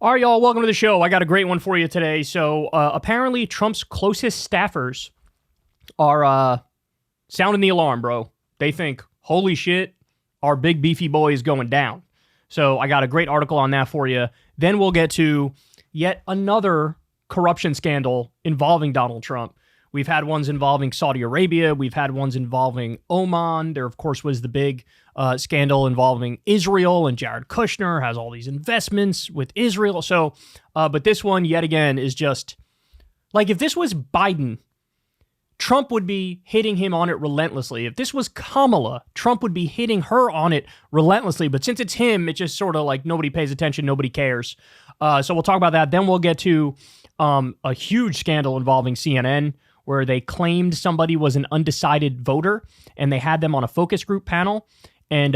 All right, y'all, welcome to the show. I got a great one for you today. So apparently Trump's closest staffers are sounding the alarm, bro. They think, holy shit, our big beefy boy is going down. So I got a great article on that for you. Then we'll get to yet another corruption scandal involving Donald Trump. We've had ones involving Saudi Arabia. We've had ones involving Oman. There, of course, was the big scandal involving Israel, and Jared Kushner has all these investments with Israel. So, but this one, yet again, is just like if this was Biden, Trump would be hitting him on it relentlessly. If this was Kamala, Trump would be hitting her on it relentlessly. But since it's him, it's just sort of like nobody pays attention, nobody cares. So we'll talk about that. Then we'll get to a huge scandal involving CNN, where they claimed somebody was an undecided voter, and they had them on a focus group panel. And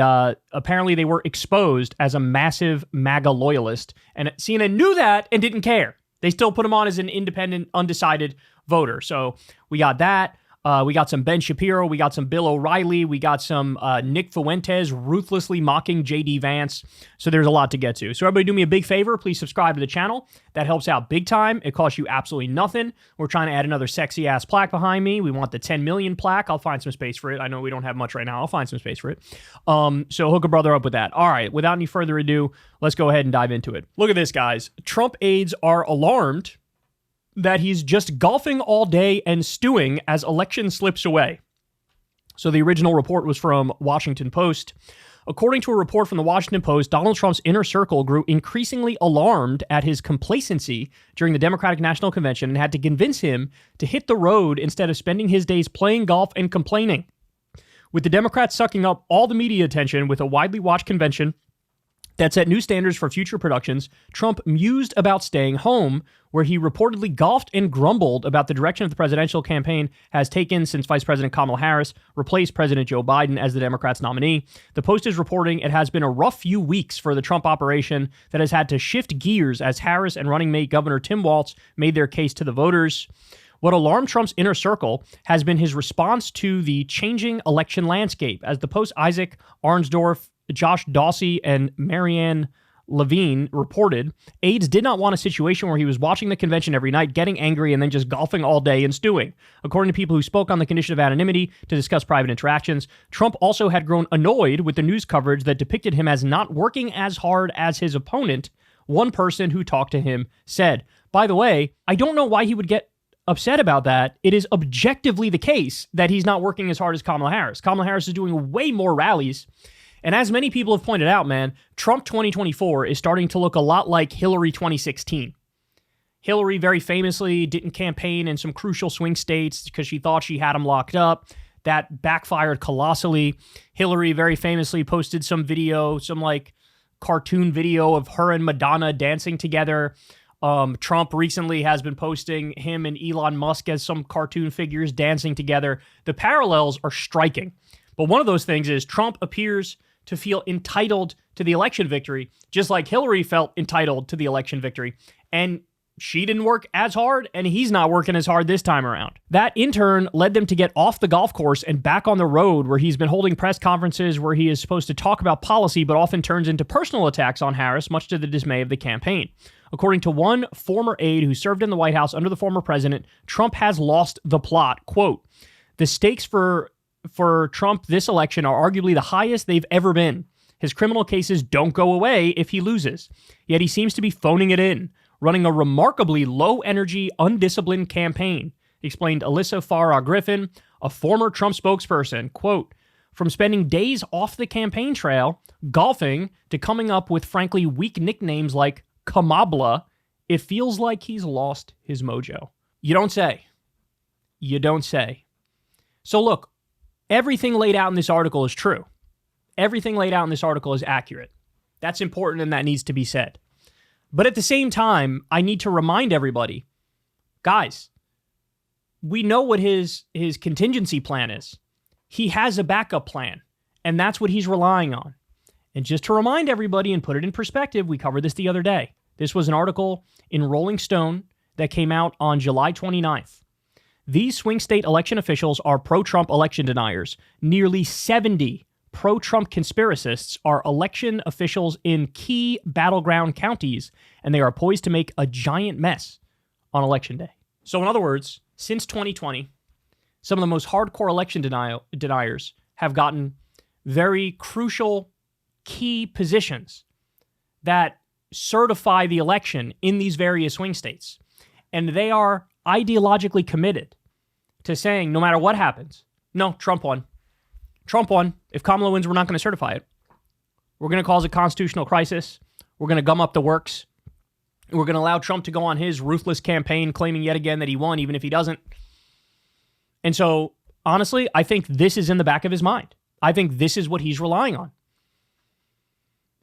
apparently they were exposed as a massive MAGA loyalist. And CNN knew that and didn't care. They still put him on as an independent, undecided voter. So we got that. We got some Ben Shapiro. We got some Bill O'Reilly. We got some Nick Fuentes ruthlessly mocking J.D. Vance. So there's a lot to get to. So everybody do me a big favor. Please subscribe to the channel. That helps out big time. It costs you absolutely nothing. We're trying to add another sexy ass plaque behind me. We want the 10 million plaque. I'll find some space for it. I know we don't have much right now. I'll find some space for it. So hook a brother up with that. All right. Without any further ado, let's go ahead and dive into it. Look at this, guys. Trump aides are alarmed that he's just golfing all day and stewing as election slips away. So the original report was from Washington Post. According to a report from the Washington Post, Donald Trump's inner circle grew increasingly alarmed at his complacency during the Democratic National Convention and had to convince him to hit the road instead of spending his days playing golf and complaining. With the Democrats sucking up all the media attention with a widely watched convention that set new standards for future productions, Trump mused about staying home, where he reportedly golfed and grumbled about the direction of the presidential campaign has taken since Vice President Kamala Harris replaced President Joe Biden as the Democrats' nominee. The Post is reporting it has been a rough few weeks for the Trump operation that has had to shift gears as Harris and running mate Governor Tim Walz made their case to the voters. What alarmed Trump's inner circle has been his response to the changing election landscape. As the Post Isaac Arnsdorf, Josh Dawsey, and Marianne Levine reported, aides did not want a situation where he was watching the convention every night, getting angry, and then just golfing all day and stewing. According to people who spoke on the condition of anonymity to discuss private interactions, Trump also had grown annoyed with the news coverage that depicted him as not working as hard as his opponent. One person who talked to him said, by the way, I don't know why he would get upset about that. It is objectively the case that he's not working as hard as Kamala Harris. Kamala Harris is doing way more rallies. And as many people have pointed out, man, Trump 2024 is starting to look a lot like Hillary 2016. Hillary very famously didn't campaign in some crucial swing states because she thought she had them locked up. That backfired colossally. Hillary very famously posted some video, some like cartoon video of her and Madonna dancing together. Trump recently has been posting him and Elon Musk as some cartoon figures dancing together. The parallels are striking. But one of those things is Trump appears to feel entitled to the election victory, just like Hillary felt entitled to the election victory. And she didn't work as hard, and he's not working as hard this time around. That, in turn, led them to get off the golf course and back on the road, where he's been holding press conferences where he is supposed to talk about policy, but often turns into personal attacks on Harris, much to the dismay of the campaign. According to one former aide who served in the White House under the former president, Trump has lost the plot. Quote, the stakes for Trump this election are arguably the highest they've ever been. His criminal cases don't go away if he loses. Yet he seems to be phoning it in, running a remarkably low-energy, undisciplined campaign, explained Alyssa Farah Griffin, a former Trump spokesperson. Quote, from spending days off the campaign trail, golfing, to coming up with frankly weak nicknames like Kamabla, it feels like he's lost his mojo. You don't say. You don't say. So look, everything laid out in this article is true. Everything laid out in this article is accurate. That's important and that needs to be said. But at the same time, I need to remind everybody, guys, we know what his contingency plan is. He has a backup plan, and that's what he's relying on. And just to remind everybody and put it in perspective, we covered this the other day. This was an article in Rolling Stone that came out on July 29th. These swing state election officials are pro-Trump election deniers. Nearly 70% pro-Trump conspiracists are election officials in key battleground counties, and they are poised to make a giant mess on Election Day. So in other words, since 2020, some of the most hardcore election deniers have gotten very crucial key positions that certify the election in these various swing states. And they are ideologically committed to saying, no matter what happens, no, Trump won. Trump won. If Kamala wins, we're not going to certify it. We're going to cause a constitutional crisis. We're going to gum up the works. We're going to allow Trump to go on his ruthless campaign, claiming yet again that he won, even if he doesn't. And so, honestly, I think this is in the back of his mind. I think this is what he's relying on.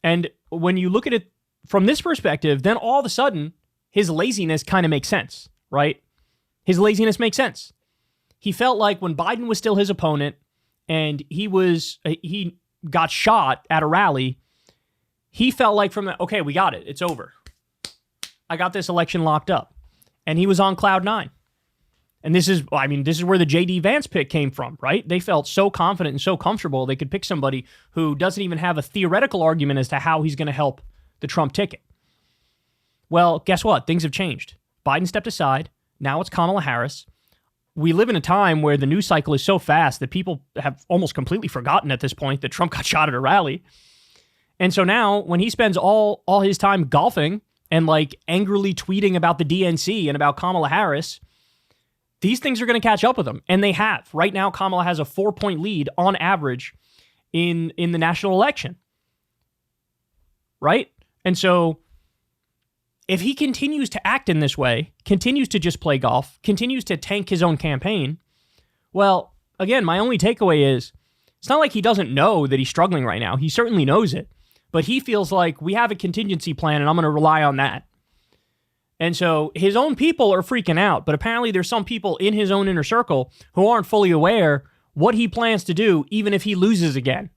And when you look at it from this perspective, then all of a sudden, his laziness kind of makes sense, right? His laziness makes sense. He felt like when Biden was still his opponent and he got shot at a rally, he felt like okay, we got it. It's over. I got this election locked up. And he was on cloud nine. And this is where the J.D. Vance pick came from, right? They felt so confident and so comfortable they could pick somebody who doesn't even have a theoretical argument as to how he's going to help the Trump ticket. Well, guess what? Things have changed. Biden stepped aside. Now it's Kamala Harris. We live in a time where the news cycle is so fast that people have almost completely forgotten at this point that Trump got shot at a rally. And so now when he spends all his time golfing and like angrily tweeting about the DNC and about Kamala Harris, these things are going to catch up with him. And they have. Right now, Kamala has a 4-point lead on average in the national election. Right? And so if he continues to act in this way, continues to just play golf, continues to tank his own campaign, well, again, my only takeaway is it's not like he doesn't know that he's struggling right now. He certainly knows it. But he feels like we have a contingency plan and I'm going to rely on that. And so his own people are freaking out. But apparently there's some people in his own inner circle who aren't fully aware what he plans to do even if he loses again.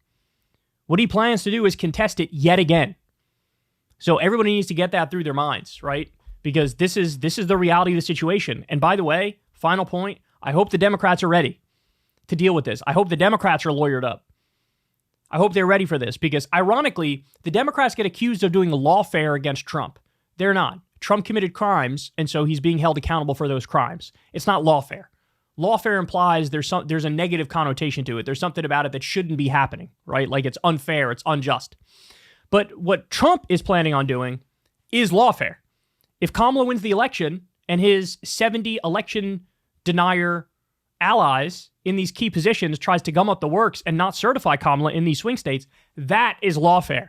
What he plans to do is contest it yet again. So everybody needs to get that through their minds, right? Because this is the reality of the situation. And by the way, final point, I hope the Democrats are ready to deal with this. I hope the Democrats are lawyered up. I hope they're ready for this because ironically, the Democrats get accused of doing lawfare against Trump. They're not. Trump committed crimes, and so he's being held accountable for those crimes. It's not lawfare. Lawfare implies there's a negative connotation to it. There's something about it that shouldn't be happening, right? Like it's unfair, it's unjust. But what Trump is planning on doing is lawfare. If Kamala wins the election and his 70 election denier allies in these key positions tries to gum up the works and not certify Kamala in these swing states, that is lawfare.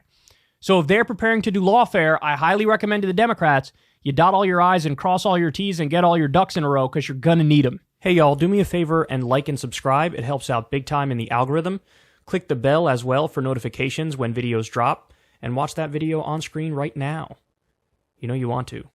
So if they're preparing to do lawfare, I highly recommend to the Democrats, you dot all your I's and cross all your T's and get all your ducks in a row because you're going to need them. Hey, y'all, do me a favor and like and subscribe. It helps out big time in the algorithm. Click the bell as well for notifications when videos drop. And watch that video on screen right now. You know you want to.